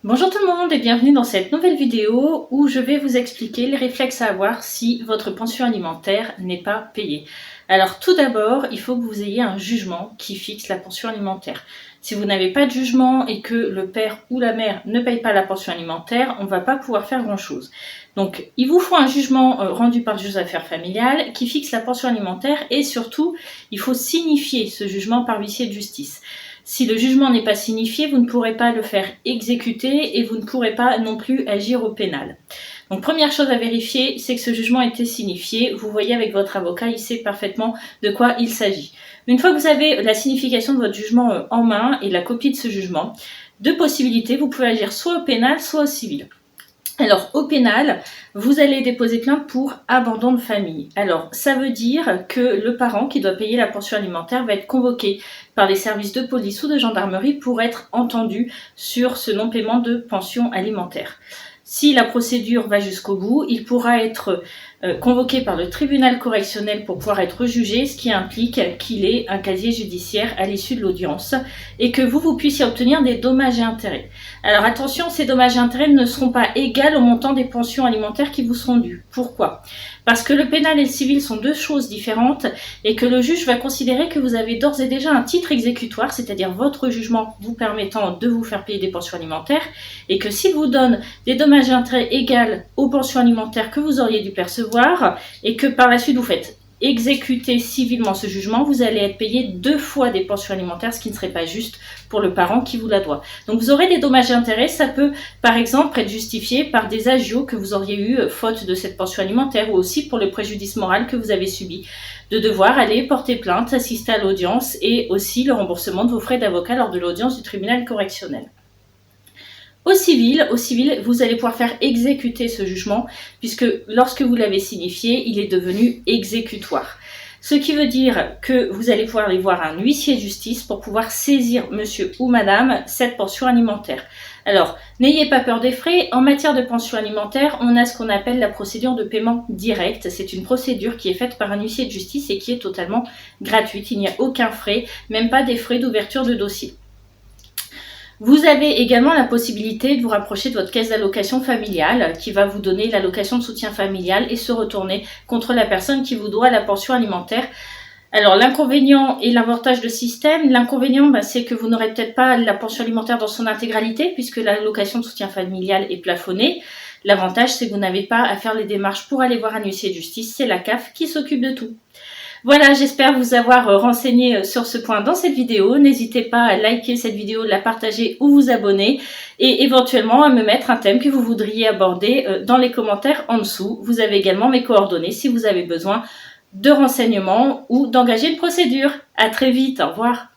Bonjour tout le monde et bienvenue dans cette nouvelle vidéo où je vais vous expliquer les réflexes à avoir si votre pension alimentaire n'est pas payée. Alors tout d'abord, il faut que vous ayez un jugement qui fixe la pension alimentaire. Si vous n'avez pas de jugement et que le père ou la mère ne paye pas la pension alimentaire, on ne va pas pouvoir faire grand chose. Donc il vous faut un jugement rendu par le juge des affaires familiales qui fixe la pension alimentaire et surtout, il faut signifier ce jugement par huissier de justice. Si le jugement n'est pas signifié, vous ne pourrez pas le faire exécuter et vous ne pourrez pas non plus agir au pénal. Donc première chose à vérifier, c'est que ce jugement a été signifié. Vous voyez avec votre avocat, il sait parfaitement de quoi il s'agit. Une fois que vous avez la signification de votre jugement en main et la copie de ce jugement, deux possibilités, vous pouvez agir soit au pénal, soit au civil. Alors, au pénal, vous allez déposer plainte pour abandon de famille. Alors, ça veut dire que le parent qui doit payer la pension alimentaire va être convoqué par les services de police ou de gendarmerie pour être entendu sur ce non-paiement de pension alimentaire. Si la procédure va jusqu'au bout, il pourra être convoqué par le tribunal correctionnel pour pouvoir être jugé, ce qui implique qu'il ait un casier judiciaire à l'issue de l'audience et que vous puissiez obtenir des dommages et intérêts. Alors attention, ces dommages et intérêts ne seront pas égaux au montant des pensions alimentaires qui vous seront dues. Pourquoi ? Parce que le pénal et le civil sont deux choses différentes et que le juge va considérer que vous avez d'ores et déjà un titre exécutoire, c'est-à-dire votre jugement vous permettant de vous faire payer des pensions alimentaires, et que s'il vous donne des dommages et intérêts égaux aux pensions alimentaires que vous auriez dû percevoir, et que par la suite vous faites exécuter civilement ce jugement, vous allez être payé 2 fois des pensions alimentaires, ce qui ne serait pas juste pour le parent qui vous la doit. Donc vous aurez des dommages et intérêts, ça peut par exemple être justifié par des agios que vous auriez eu faute de cette pension alimentaire, ou aussi pour le préjudice moral que vous avez subi, de devoir aller porter plainte, assister à l'audience, et aussi le remboursement de vos frais d'avocat lors de l'audience du tribunal correctionnel. Au civil, vous allez pouvoir faire exécuter ce jugement puisque lorsque vous l'avez signifié, il est devenu exécutoire. Ce qui veut dire que vous allez pouvoir aller voir un huissier de justice pour pouvoir saisir monsieur ou madame cette pension alimentaire. Alors, n'ayez pas peur des frais. En matière de pension alimentaire, on a ce qu'on appelle la procédure de paiement direct. C'est une procédure qui est faite par un huissier de justice et qui est totalement gratuite. Il n'y a aucun frais, même pas des frais d'ouverture de dossier. Vous avez également la possibilité de vous rapprocher de votre caisse d'allocation familiale qui va vous donner l'allocation de soutien familial et se retourner contre la personne qui vous doit la pension alimentaire. Alors l'inconvénient et l'avantage de système, l'inconvénient c'est que vous n'aurez peut-être pas la pension alimentaire dans son intégralité puisque l'allocation de soutien familial est plafonnée. L'avantage c'est que vous n'avez pas à faire les démarches pour aller voir un huissier de justice, c'est la CAF qui s'occupe de tout. Voilà, j'espère vous avoir renseigné sur ce point dans cette vidéo. N'hésitez pas à liker cette vidéo, la partager ou vous abonner et éventuellement à me mettre un thème que vous voudriez aborder dans les commentaires en dessous. Vous avez également mes coordonnées si vous avez besoin de renseignements ou d'engager une procédure. À très vite, au revoir.